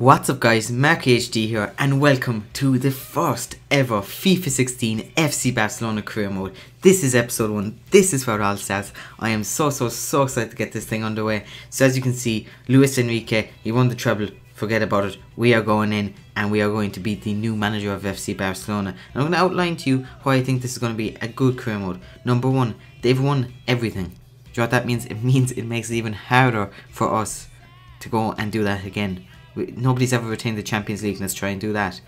What's up guys, MarkieHD here and welcome to the first ever FIFA 16 FC Barcelona career mode. This is episode 1, this is where it all starts. I am so excited to get this thing underway. So as you can see, Luis Enrique, he won the treble, forget about it. We are going in and we are going to beat the new manager of FC Barcelona. And I'm going to outline to you why I think this is going to be a good career mode. Number 1, they've won everything. Do you know what that means? It means it makes it even harder for us to go and do that again. Nobody's ever retained the Champions League. Let's try and do that.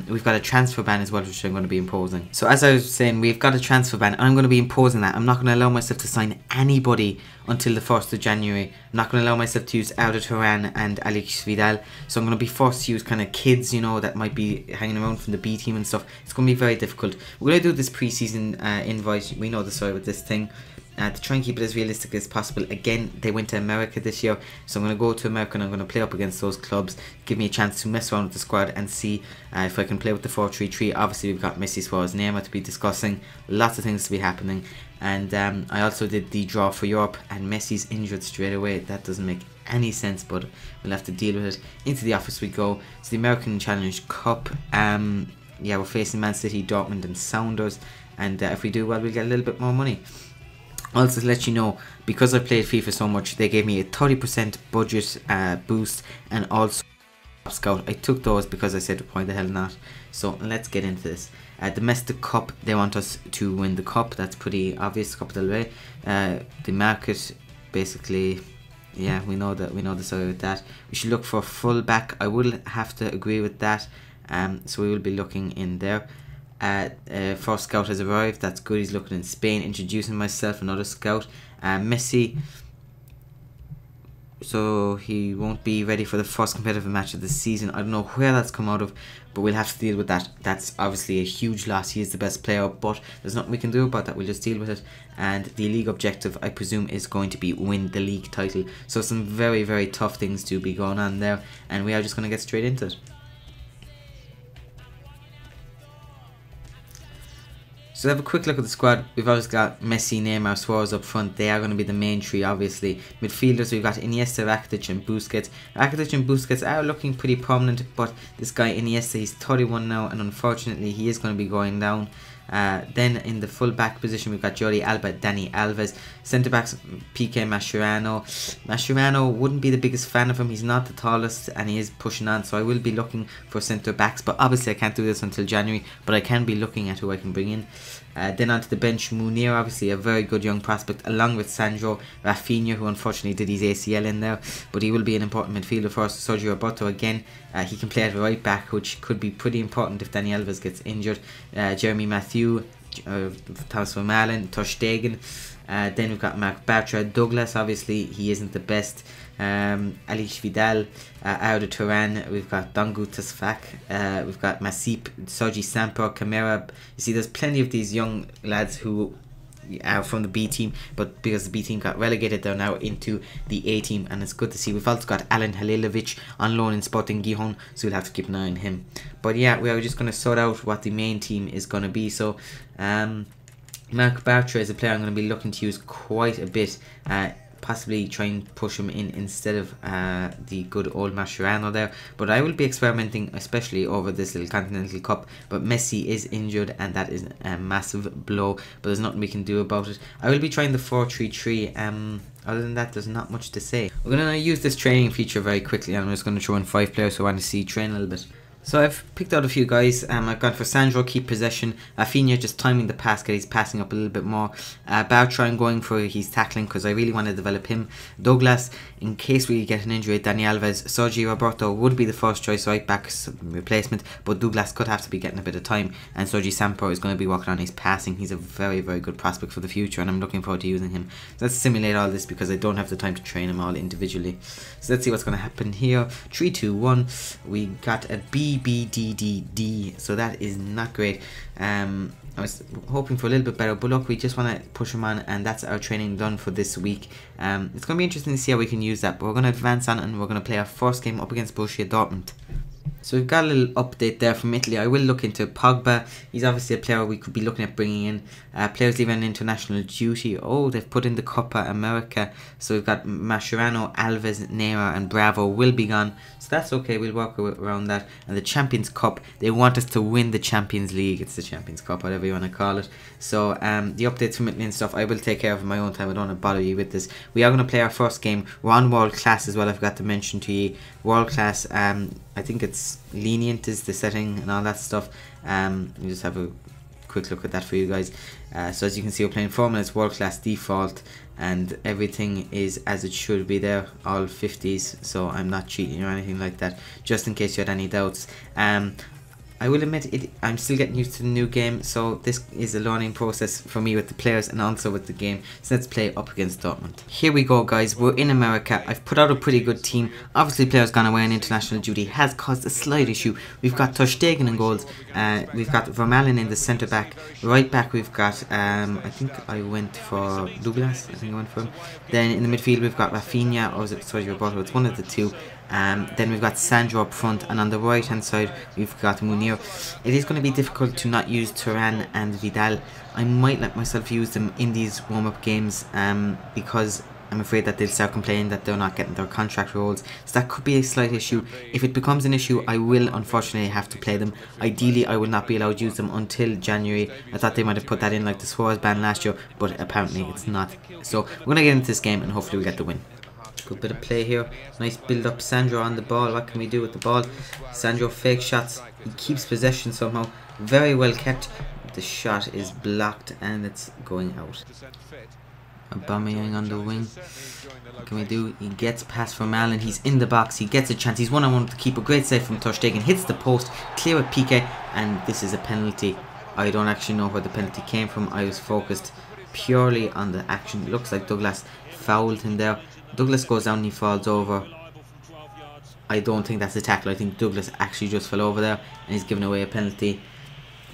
We've got a transfer ban as well, which I'm going to be imposing. So as I was saying, we've got a transfer ban and I'm going to be imposing that. I'm not going to allow myself to sign anybody until the 1st of January. I'm not going to allow myself to use Arda Turan and Alex Vidal. So I'm going to be forced to use kind of kids, you know, that might be hanging around from the B team and stuff. It's going to be very difficult. We're going to do this pre-season invite. We know the story with this thing. To try and keep it as realistic as possible. Again, they went to America this year, so I'm going to go to America and I'm going to play up against those clubs, give me a chance to mess around with the squad and see if I can play with the 4-3-3. Obviously we've got Messi, Suarez, Neymar to be discussing, lots of things to be happening, and I also did the draw for Europe and Messi's injured straight away. That doesn't make any sense, but we'll have to deal with it. Into the office we go. It's the American Challenge Cup. Yeah, we're facing Man City, Dortmund and Sounders, and if we do well we'll get a little bit more money. Also to let you know, because I played FIFA so much, they gave me a 30% budget boost and also scout. I took those because I said why the hell not. So let's get into this. Domestic Cup, they want us to win the cup. That's pretty obvious. Copa del Rey. The market, basically, yeah, we know the story with that. We should look for full back. I will have to agree with that. So we will be looking in there. First scout has arrived. That's good. He's looking in Spain. Introducing myself, another scout. Messi, so he won't be ready for the first competitive match of the season. I don't know where that's come out of, but we'll have to deal with that. That's obviously a huge loss. He is the best player, but there's nothing we can do about that. We'll just deal with it. And the league objective, I presume, is going to be win the league title. So some very tough things to be going on there, and we are just going to get straight into it. So have a quick look at the squad. We've always got Messi, Neymar, Suarez up front. They are going to be the main three, obviously. Midfielders, we've got Iniesta, Rakitic and Busquets. Rakitic and Busquets are looking pretty prominent, but this guy Iniesta, he's 31 now, and unfortunately he is going to be going down. Then in the full back position we've got Jordi Alba, Dani Alves. Centre backs, Piqué, Mascherano. Mascherano, wouldn't be the biggest fan of him. He's not the tallest and he is pushing on, so I will be looking for centre backs, but obviously I can't do this until January, but I can be looking at who I can bring in. Then onto the bench, Munir, obviously a very good young prospect, along with Sandro. Rafinha, who unfortunately did his ACL in there, but he will be an important midfielder for us. Sergio Roberto again, he can play at right back, which could be pretty important if Dani Alves gets injured. Jeremy Mathieu, Thomas Vermaelen, Ter Stegen. Then we've got Marc Bartra, Douglas, obviously he isn't the best. Alex Vidal, Arda Turan, we've got Dongu Tasfak, we've got Masip, Soji Samper, Camara. You see, there's plenty of these young lads who are from the B team, but because the B team got relegated, they're now into the A team, and it's good to see. We've also got Alan Halilovic on loan in Sporting Gijon, so we'll have to keep an eye on him. But yeah, we are just going to sort out what the main team is going to be. So Marc Bartra is a player I'm going to be looking to use quite a bit. Possibly try and push him in instead of the good old Mascherano there. But I will be experimenting, especially over this little Continental Cup. But Messi is injured and that is a massive blow. But there's nothing we can do about it. I will be trying the 4-3-3. Other than that, there's not much to say. We're going to use this training feature very quickly. And I'm just going to throw in 5 players who I want to see train a little bit. So I've picked out a few guys. I've gone for Sandro, keep possession. Rafinha, just timing the pass, get he's passing up a little bit more. Bartra, I'm going for his tackling because I really want to develop him. Douglas, in case we get an injury. Dani Alves. Sergio Roberto would be the first choice right back replacement, but Douglas could have to be getting a bit of time. And Sergio Samper is going to be working on his passing. He's a very good prospect for the future, and I'm looking forward to using him. So let's simulate all this because I don't have the time to train them all individually. So let's see what's going to happen here. 3, 2, 1. We got a BBDDD, so that is not great. I was hoping for a little bit better, but look, we just want to push him on, and that's our training done for this week. It's going to be interesting to see how we can use that, but we're going to advance on and we're going to play our first game up against Borussia Dortmund. So we've got a little update there from Italy. I will look into Pogba. He's obviously a player we could be looking at bringing in. Players leaving international duty. Oh, they've put in the Copa America. So we've got Mascherano, Alves, Neymar and Bravo will be gone. So that's okay. We'll work around that. And the Champions Cup. They want us to win the Champions League. It's the Champions Cup, whatever you want to call it. So the updates from Italy and stuff, I will take care of in my own time. I don't want to bother you with this. We are going to play our first game. We're on World Class as well. I forgot to mention to you. World Class, I think it's lenient is the setting and all that stuff. We'll just have a quick look at that for you guys. So as you can see, we're playing Formula. It's World Class default and everything is as it should be there, all 50s, so I'm not cheating or anything like that, just in case you had any doubts. I will admit I'm still getting used to the new game, so this is a learning process for me with the players and also with the game. So let's play up against Dortmund. Here we go, guys. We're in America. I've put out a pretty good team. Obviously, players gone away on international duty has caused a slight issue. We've got Ter Stegen in goals. We've got Vermaelen in the centre back. Right back, we've got I think I went for Douglas. I think I went for him. Then in the midfield, we've got Rafinha, or was it Sergio Roberto? It's one of the two. Then we've got Sandro up front, and on the right hand side we've got Munir. It is going to be difficult to not use Turan and Vidal. I might let myself use them in these warm-up games because I'm afraid that they'll start complaining that they're not getting their contract roles. So that could be a slight issue. If it becomes an issue, I will unfortunately have to play them. Ideally, I will not be allowed to use them until January. I thought they might have put that in like the Suarez ban last year, but apparently it's not. So we're going to get into this game and hopefully we get the win. Good bit of play here. Nice build up. Sandro on the ball. What can we do with the ball? Sandro fake shots. He keeps possession somehow. Very well kept. The shot is blocked and it's going out. Aubameyang on the wing. What can we do? He gets past from Allen. He's in the box. He gets a chance. He's one-on-one with the keeper. Great save from Ter Stegen. Hits the post. Clear with Piqué. And this is a penalty. I don't actually know where the penalty came from. I was focused purely on the action. It looks like Douglas fouled him there. Douglas goes down and he falls over. I don't think that's a tackle. I think Douglas actually just fell over there and he's given away a penalty.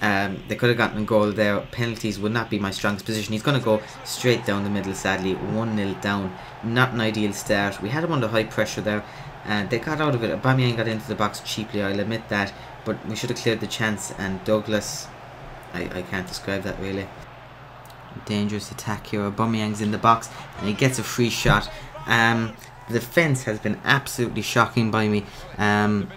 They could have gotten a goal there. Penalties would not be my strongest position. He's going to go straight down the middle, sadly. 1-0 down. Not an ideal start. We had him under high pressure there and they got out of it. Aubameyang got into the box cheaply, I'll admit that, but we should have cleared the chance. And Douglas, I can't describe that really. Dangerous attack here. Aubameyang's in the box and he gets a free shot. The defense has been absolutely shocking by me. I'm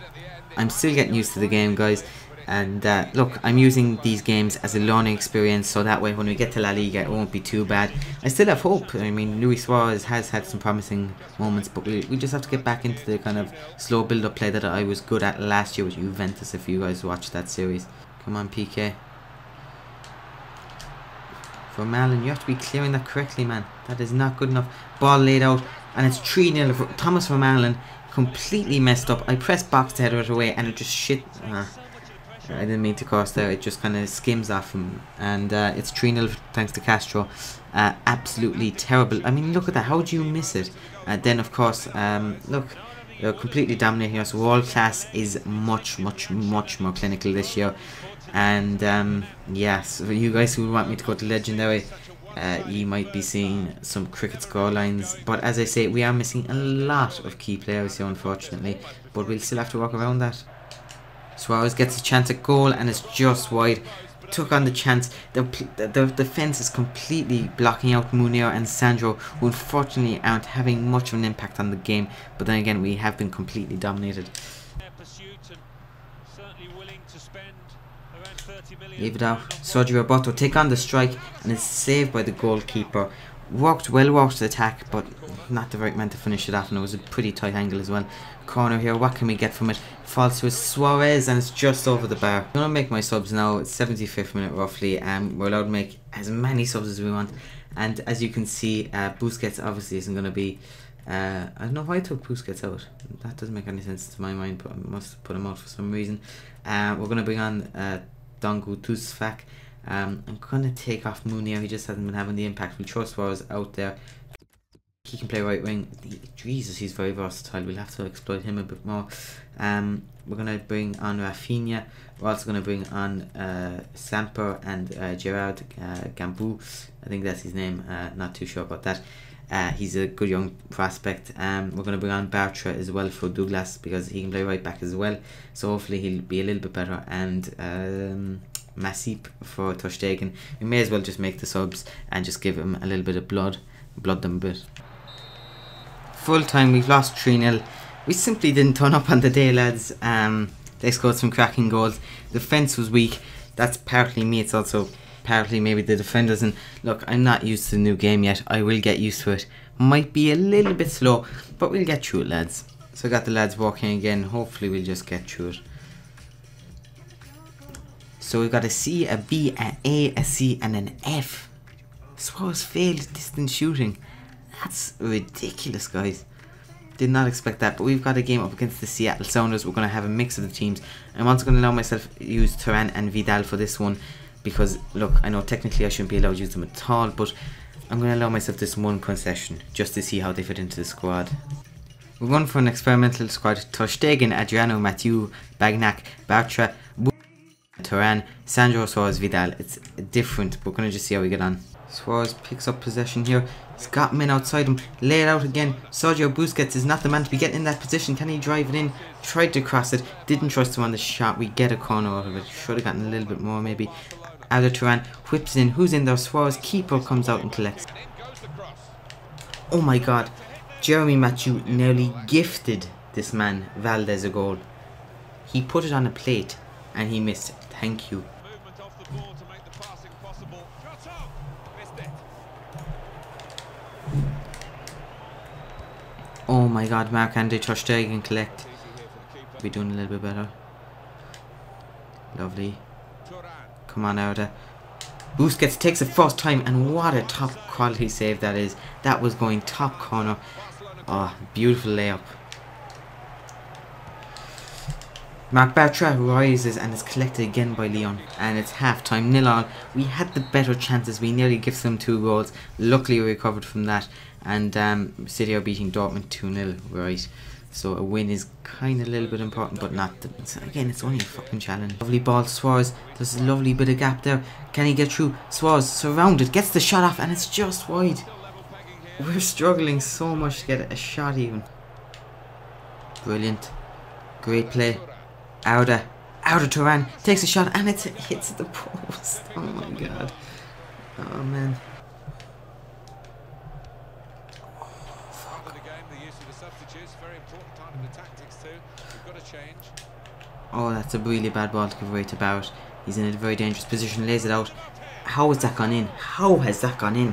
still getting used to the game, guys. And look, I'm using these games as a learning experience, so that way when we get to La Liga it won't be too bad. I still have hope. I mean, Luis Suarez has had some promising moments, but we just have to get back into the kind of slow build-up play that I was good at last year with Juventus, if you guys watched that series. Come on, Piqué. Vermaelen, you have to be clearing that correctly, man. That is not good enough. Ball laid out, and it's 3-0 for Thomas Vermaelen. Completely messed up. I pressed box to header it away, and it just shit. I didn't mean to cross there. It just kind of skims off him, and it's 3-0 thanks to Castro. Absolutely terrible. I mean, look at that. How do you miss it? Then, of course, look, they're completely dominating us. World Class is much more clinical this year. And yes, for you guys who want me to go to Legendary, you might be seeing some cricket score lines. But as I say, we are missing a lot of key players here, unfortunately. But we'll still have to work around that. Suarez gets a chance at goal and it's just wide. Took on the chance. The defence is completely blocking out Munir and Sandro, who unfortunately aren't having much of an impact on the game. But then again, we have been completely dominated. Leave it out. Sergio Roberto take on the strike and it's saved by the goalkeeper. Well worked attack, but not the right man to finish it off, and it was a pretty tight angle as well. Corner here, what can we get from it? Falls to Suarez and it's just over the bar. I'm going to make my subs now. It's 75th minute roughly, and we're allowed to make as many subs as we want. And as you can see, Busquets obviously isn't going to be... I don't know why I took Busquets out. That doesn't make any sense to my mind, but I must put him out for some reason. We're going to bring on Dongu Tusfak. I'm going to take off Munir. He just hasn't been having the impact. We'll throw Suarez out there. He can play right wing. Jesus, he's very versatile. We'll have to exploit him a bit more. We're going to bring on Rafinha. We're also going to bring on Samper and Gerard Gambou. I think that's his name. Not too sure about that. He's a good young prospect. We're going to bring on Bartra as well for Douglas because he can play right back as well. So hopefully he'll be a little bit better. And Masip for Ter Stegen. We may as well just make the subs and just give him a little bit of blood them a bit. Full time, we've lost 3-0. We simply didn't turn up on the day, lads. They scored some cracking goals. The defence was weak. That's partly me, it's also partly maybe the defenders. And look, I'm not used to the new game yet. I will get used to it. Might be a little bit slow, but we'll get through it, lads. So I got the lads walking again. Hopefully we'll just get through it. So we've got a C, a B, an A, a C and an F. Swallows failed distance shooting. That's ridiculous, guys. Did not expect that, but we've got a game up against the Seattle Sounders. We're going to have a mix of the teams. I'm also going to allow myself to use Turan and Vidal for this one because, look, I know technically I shouldn't be allowed to use them at all, but I'm going to allow myself this one concession just to see how they fit into the squad. We're going for an experimental squad. Ter Stegen, Adriano, Mathieu, Bagnac, Bartra, Turan, Sandro, Suarez, Vidal. It's different, but we're going to just see how we get on. Suarez picks up possession here. He's got men outside him. Lay it out again. Sergio Busquets is not the man to be getting in that position. Can he drive it in? Tried to cross it. Didn't trust him on the shot. We get a corner out of it. Should have gotten a little bit more maybe. Ada Turan whips in. Who's in there? Suarez. Keeper comes out and collects. Oh my god. Jeremy Mathieu nearly gifted this man Valdez a goal. He put it on a plate and he missed. Thank you. Oh my god, MarkieHD Ter Stegen collect. We're doing a little bit better. Lovely. Come on, Arda. Busquets takes it first time, and what a top quality save that is. That was going top corner. Oh, beautiful layup. Marc Bartra rises and is collected again by Leon, and it's half time, 0-0. We had the better chances. We nearly gave them 2 goals. Luckily we recovered from that, and City are beating Dortmund 2-0, right? So a win is kind of a little bit important, but not again, it's only a fucking challenge. Lovely ball, Suarez. There's a lovely bit of gap there. Can he get through? Suarez surrounded, gets the shot off, and it's just wide. We're struggling so much to get a shot even. Brilliant. Great play. Arda Turan takes a shot and it hits the post. Oh my god. Oh man. Oh, that's a really bad ball to give away to Barrett. He's in a very dangerous position, lays it out. How has that gone in? How has that gone in?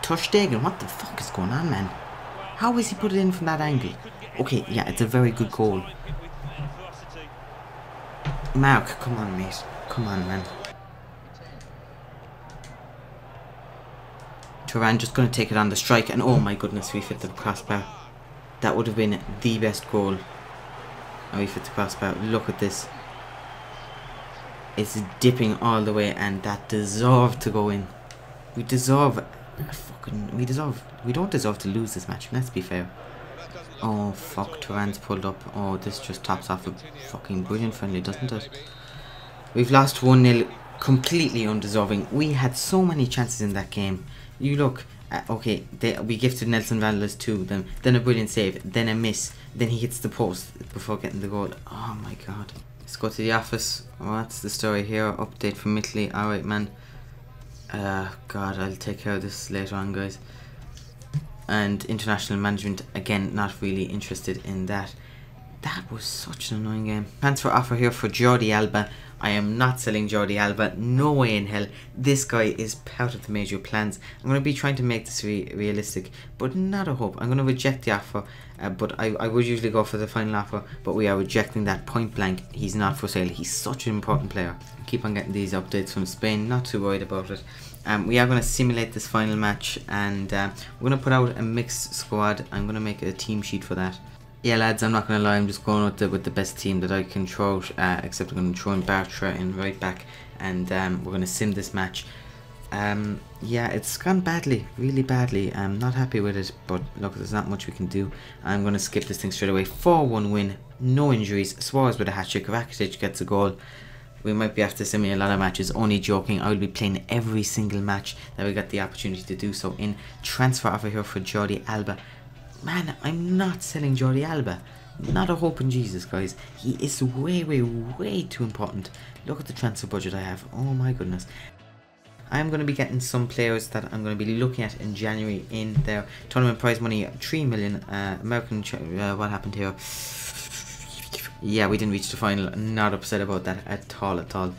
Ter Stegen, what the fuck is going on, man? How has he put it in from that angle? Okay, yeah, it's a very good goal. Mark, come on, mate. Come on, man. Turan just going to take it on the strike, and oh my goodness, we fit the crossbar. That would have been the best goal. Oh, we fit the crossbar. Look at this. It's dipping all the way, and that deserved to go in. We don't deserve to lose this match, let's be fair. Oh fuck, Turan's pulled up. Oh, this just tops off a fucking brilliant friendly, doesn't it? We've lost 1-0, completely undeserving. We had so many chances in that game. You look, okay, we gifted Nelson Valdez 2 of them, then a brilliant save, then a miss, then he hits the post before getting the goal. Oh my god. Let's go to the office. What's the story here? Update from Italy. Alright, man. God, I'll take care of this later on, guys. And international management, again, not really interested in that. That was such an annoying game. Transfer offer here for Jordi Alba. I am not selling Jordi Alba. No way in hell. This guy is part of the major plans. I'm going to be trying to make this realistic, but not a hope. I'm going to reject the offer, but I would usually go for the final offer, but we are rejecting that point blank. He's not for sale. He's such an important player. I keep on getting these updates from Spain. Not too worried about it. We are going to simulate this final match, and we're going to put out a mixed squad. I'm going to make a team sheet for that. Yeah, lads, I'm not going to lie, I'm just going with the best team that I can throw, except I'm going to throw in Bartra in right back, and we're going to sim this match. Yeah, it's gone badly, really badly. I'm not happy with it, but look, there's not much we can do. I'm going to skip this thing straight away. 4-1 win, no injuries. Suarez with a hat-trick, Rakitic gets a goal. we might be after sending a lot of matches. Only joking, I will be playing every single match that we got the opportunity to do so in. Transfer offer here for Jordi Alba. Man, I'm not selling Jordi Alba. Not a hope in Jesus, guys. He is way too important. Look at the transfer budget I have. Oh my goodness. I'm going to be getting some players that I'm going to be looking at in January in their tournament prize money. 3 million. American. What happened here? Yeah, we didn't reach the final. Not upset about that at all.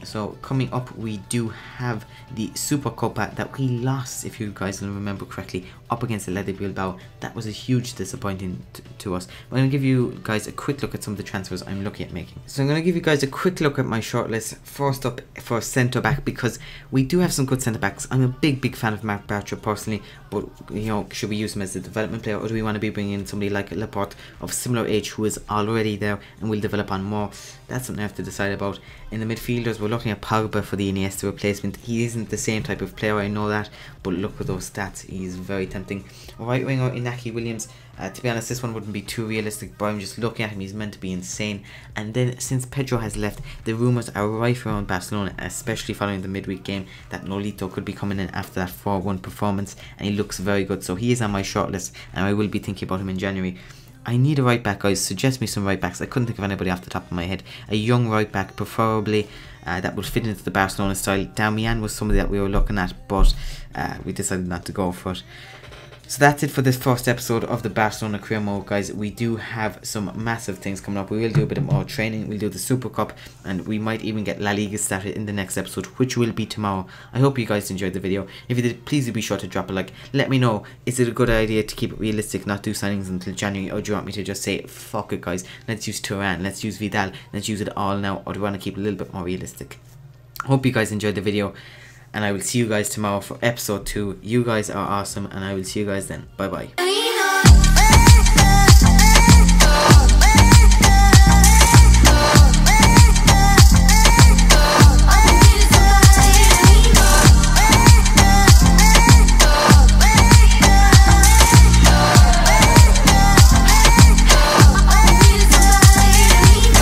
So coming up, we do have the Super Copa that we lost, if you guys will remember correctly, up against Athletic Bilbao. That was a huge disappointing to us. I'm going to give you guys a quick look at some of the transfers I'm looking at making. So I'm going to give you guys a quick look at my shortlist. First up for centre back, because we do have some good centre backs. I'm a big fan of Marc Bartra personally, but you know, should we use him as a development player, or do we want to be bringing in somebody like Laporte of similar age who is already there and will develop on more? That's something I have to decide about. In the midfielders, we're looking at Pogba for the Iniesta replacement. He isn't the same type of player, I know that, but look at those stats, he's very tempting. Right winger Inaki Williams, to be honest, this one wouldn't be too realistic, but I'm just looking at him, he's meant to be insane. And then since Pedro has left, the rumours are rife around Barcelona, especially following the midweek game, that Nolito could be coming in after that 4-1 performance, and he looks very good, so he is on my shortlist, and I will be thinking about him in January. I need a right back, guys. Suggest me some right backs. I couldn't think of anybody off the top of my head. A young right back, preferably, that would fit into the Barcelona style. Damian was somebody that we were looking at, but we decided not to go for it. So that's it for this first episode of the Barcelona career mode, guys. We do have some massive things coming up. We will do a bit more training. We'll do the Super Cup, and we might even get La Liga started in the next episode, which will be tomorrow. I hope you guys enjoyed the video. If you did, please be sure to drop a like. Let me know, is it a good idea to keep it realistic, not do signings until January, or do you want me to just say, fuck it, guys, let's use Turan, let's use Vidal, let's use it all now, or do you want to keep it a little bit more realistic? Hope you guys enjoyed the video, and I will see you guys tomorrow for episode 2. You guys are awesome, and I will see you guys then. Bye bye.